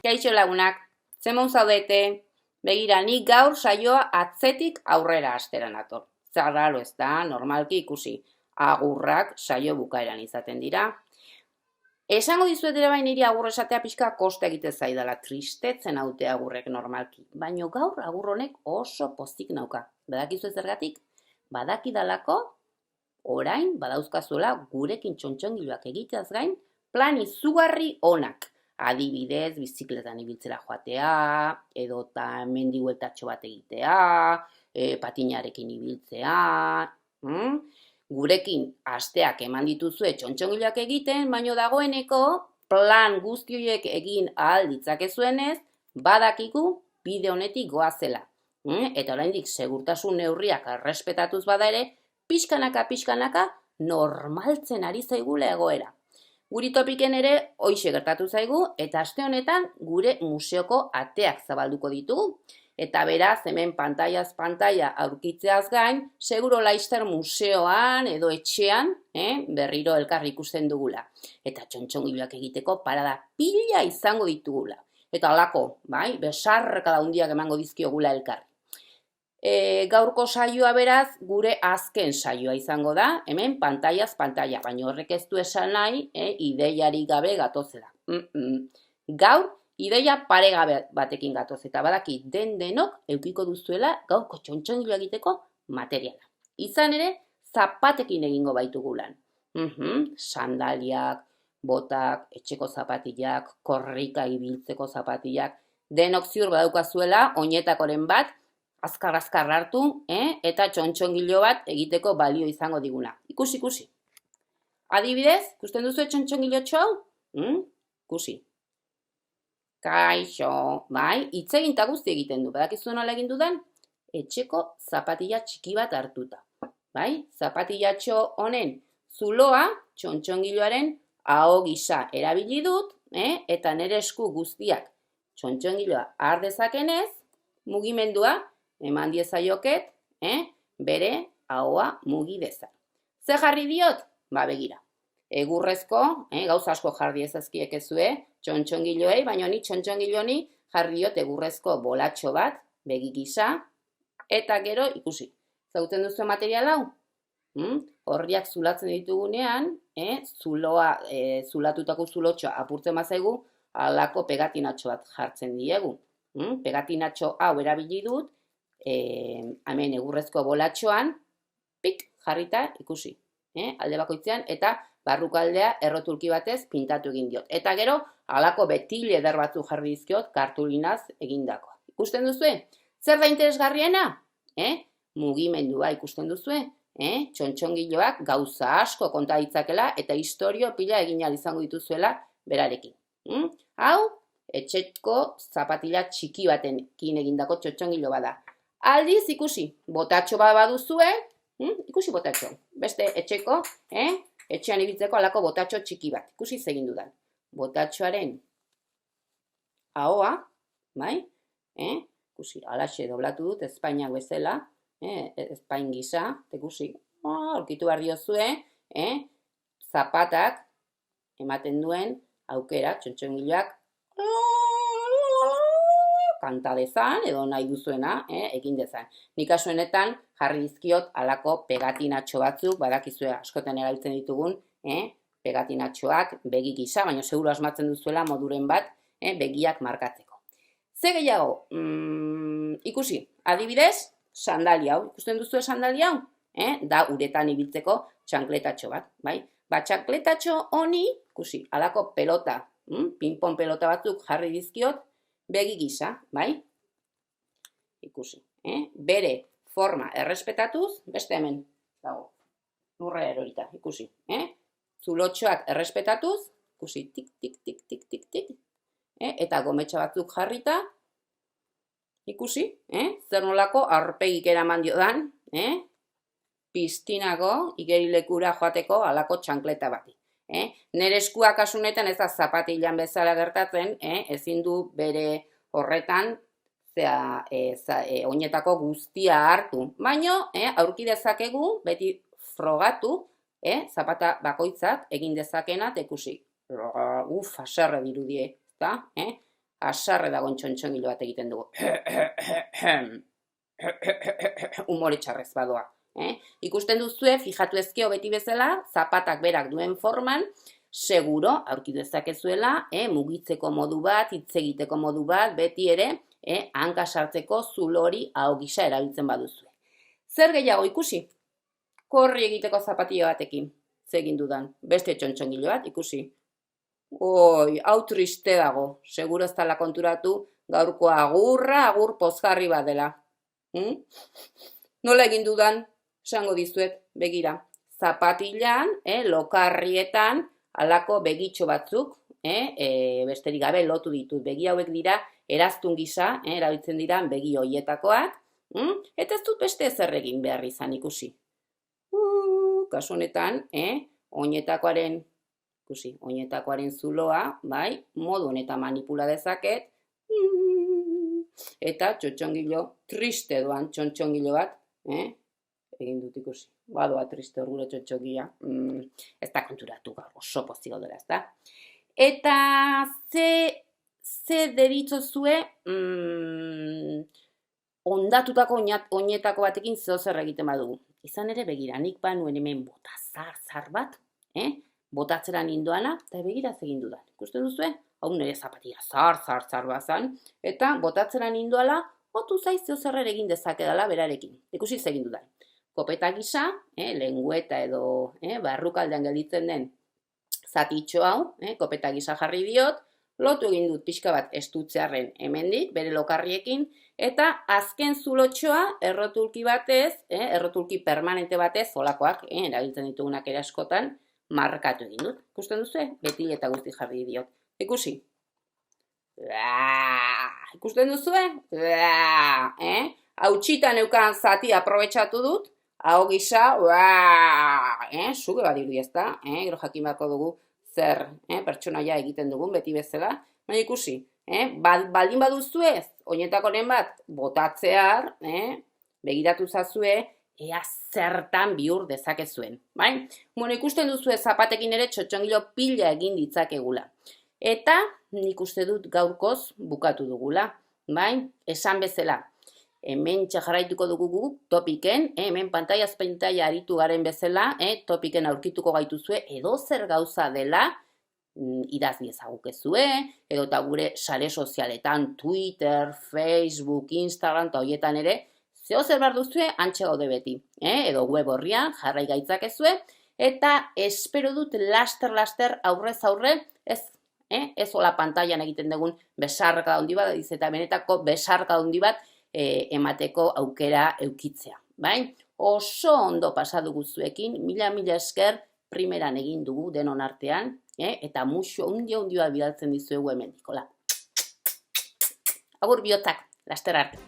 Kaixo lagunak, zemon zaudete? Begira, nik gaur saioa atzetik aurrera astera nator. Zarraro ez da, normalki ikusi. Agurrak saio bukaeran izaten dira. Esango dizuet ere bai niri agur esatea pixka kosta egite zaidala, tristetzen haute agurrek normalki. Baina gaur agur honek oso pozik nauka. Badakizu zergatik? Badakidalako orain badauzkazuela gurekin txontxongiloak egiteaz gain plan izugarri onak. Adibidez, bizikletan ibiltzera joatea, edota mendi bueltatxo bat egitea, patinarekin ibiltzea. Gurekin asteak eman dituzue txontxongiloak egiten, baino dagoeneko plan guzti horiek egin ahal ditzakezuenez, badakigu bide honetik goazela. Eta oraindik segurtasun neurriak errespetatuz bada ere, pixkanaka normaltzen ari zaigula egoera. Guri topiken ere hoixe gertatu zaigu eta aste honetan gure museoko ateak zabalduko ditugu. Eta beraz, hemen pantaiaz pantaia aurkitzeaz gain, seguro Laister museoan edo etxean berriro elkarri ikusten dugula. Eta txontxongiloak egiteko parada pila izango ditugula. Eta halako, besarrekada handiak emango dizkiogula elkarri. Gaurko saioa beraz, gure azken saioa izango da, hemen pantaiaz pantaia, baina horrek ez du esan nahi, ideiari gabe gatozela. Gaur, ideia paregabe batekin gatoz, eta badaki denok eukiko duzuela gaurko txontxongilo egiteko materiala. Izan ere, zapatekin egingo baitugu lan. Sandaliak, botak, etxeko zapatillak, korrika ibiltzeko zapatillak, denok ziur badaukazuela, oinetakoren bat, azkar hartu, eta txontxongilo bat egiteko balio izango diguna. Ikusi. Adibidez, ikusten duzu txontxongilotxo hau? Ikusi. Kaixo, hitz egin eta guzti egiten du. Badakizu nola egin dudan? Etxeko zapatilla txiki bat hartuta. Zapatillatxo honen zuloa txontxongiloaren aho gisa erabili dut, eta nire esku guztiak txontxongiloa har dezakenez, mugimendua eman diezaioket, bere ahoa mugi dezan. Ze jarri diot? Begira. Egurrezko, gauza asko jarri ezazkiekezue, txontxongiloei, baina ni txontxongiloni jarri diot egurrezko bolatxo bat, begi gisa, eta gero ikusi. Zauten duzu material hau? Horriak zulatzen ditugunean, zulatutako zulotxoa apurtzen bazaigu, halako pegatinatxo bat jartzen diegu. Pegatinatxo hau erabili dut, hemen egurrezko bolatxoan, pik jarrita ikusi. Alde bakoitzean, eta barrukaldea errotulki batez pintatu egin diot. Eta gero, halako betile eder batzu jarri dizkiot kartulinaz egindakoa. Ikusten duzue? Zer da interesgarriena? Mugimendua ikusten duzue? Txontxongiloak gauza asko konta ditzakela eta istorio pila egin ahal izango dituzuela berarekin. Hau, etxeko zapatilla txiki batekin egindako txontxongilo bada. Aldiz ikusi, botatxo bat baduzue, ikusi botatxo, beste etxeko, etxean ibiltzeko halako botatxo txiki bat, ikusi zegin dudan. Botatxoaren ahoa, ikusi, alaxe doblatu dut, ezpainak bezala, ezpain gisa, ikusi, aurkitu behar diozue, zapatak ematen duen aukera, txontxongiloak, kanta dezan, edo nahi duzuena, egin dezan. Nik kasuenetan jarri dizkiot halako pegatinatxo batzuk, badakizue askotan erabiltzen ditugun, pegatinatxoak begi gisa, baina seguru asmatzen duzuela moduren bat, begiak markatzeko. Ze gehiago, ikusi, adibidez, sandalia hau, ikusten duzue sandalia hau? Da uretan ibiltzeko txankletatxo bat, txankletatxo honi, ikusi, halako pelota, pinpon pelota batzuk jarri dizkiot, begi gisa, ikusi, bere forma errespetatuz, beste hemen, dago, lurra erorita, ikusi, zulotxoak errespetatuz, ikusi, tik, eta gometxa batzuk jarrita, ikusi, zer nolako aurpegik eraman diodan, piztinako igerilekura joateko halako txankleta bati. Nere eskua kasunetan ez da zapatilan bezala gertatzen, ezin du bere horretan oinetako guztia hartu. Baina aurki dezakegu beti frogatu, zapata bakoitzak egin dezakena ikusi. Haserre dirudie, Asarre dagoen txontxongilo bat egiten dugu. Umore txarrez badoa. Ikusten duzue, fijatu ezkeo beti bezala, zapatak berak duen forman, seguro, aurkitu dezakezuela, mugitzeko modu bat, hitz egiteko modu bat, beti ere, hanka sartzeko zulo hori hau gisa erabiltzen baduzue. Zer gehiago ikusi? Korri egiteko zapatilla batekin. Zegin dudan, beste txontxongilo bat ikusi. Oi, hau triste dago, seguro ez dela konturatu, gaurko agurra, agur pozgarri bat dela. Nola egin dudan, esango dizuet, begira. Zapatilan, lokarrietan, halako begitxo batzuk, besterik gabe lotu ditut. Begi hauek dira, eraztun gisa, erabiltzen dira begi hoietakoak, eta ez dut beste ezer egin behar izan ikusi. Kasu honetan, oinetakoaren zuloa, bai, modu honetan manipula dezaket, eta txotxongilo, triste doan txotxongilo bat, egin dut ikusi. Badoa triste hor gure txotxongila, ez da konturatu gaur, oso pozik gaudela, ez da. Eta ze deritzozue ondatutako oinetako batekin zeozer egiten badugu. Izan ere begira, nik banuen hemen bota zar bat, botatzera nindoana, eta begira egin dudan. Ikusten duzue? Hau nire zapatia zar bazan, eta botatzera nindoala, otu zaiz zeozer egin dezakedala berarekin. Ikusi egin dudan. Kopeta gisa, lengüeta edo barrukaldean gelditzen den zatitxo hau, kopeta gisa jarri diot, lotu egin dut pixka bat estutzearren hemendik, bere lokarriekin, eta azken zulotxoa errotulki batez, errotulki permanente batez, olakoak, erabiltzen ditugunak ere askotan, markatu egin dut. Ikusten duzu? Beti eta guzti jarri diot. Ikusi? Ikusten duzu? Hautsitan eukan zati aprobetxatu dut, hau gisa, suge badiru ezta, gero jakin beharko dugu zer pertsonaia egiten dugun beti bezala, baina ikusi, baldin baduzue, oinetakoren bat botatzear, begiratu zazue, ea zertan bihur dezakezuen. Ikusten duzue zapatekin ere txotxongilo pila egin ditzakegula. Eta nik uste dut gaurkoz bukatu dugula. Esan bezala, hemen jarraituko dugu topiken, hemen pantaiaz pantaia aritu garen bezala, topiken aurkituko gaituzue edo zer gauza dela, idazli ezagukezue, edo eta gure sare sozialetan, Twitter, Facebook, Instagram, eta horietan ere, zeo zer behar duzue, antxe gaude beti, edo web horrian, jarrai gaitzakezue, eta espero dut laster aurrez aurre, ez hola pantaian egiten dugun besarka handi bat, eta benetako besarka handi bat emateko aukera eukitzea. Oso ondo pasatu guzuekin, mila esker primeran egin dugu denon artean, eta muxo undia bidaltzen dizuegu hemen dikola. Agur bihotzak, laster arte.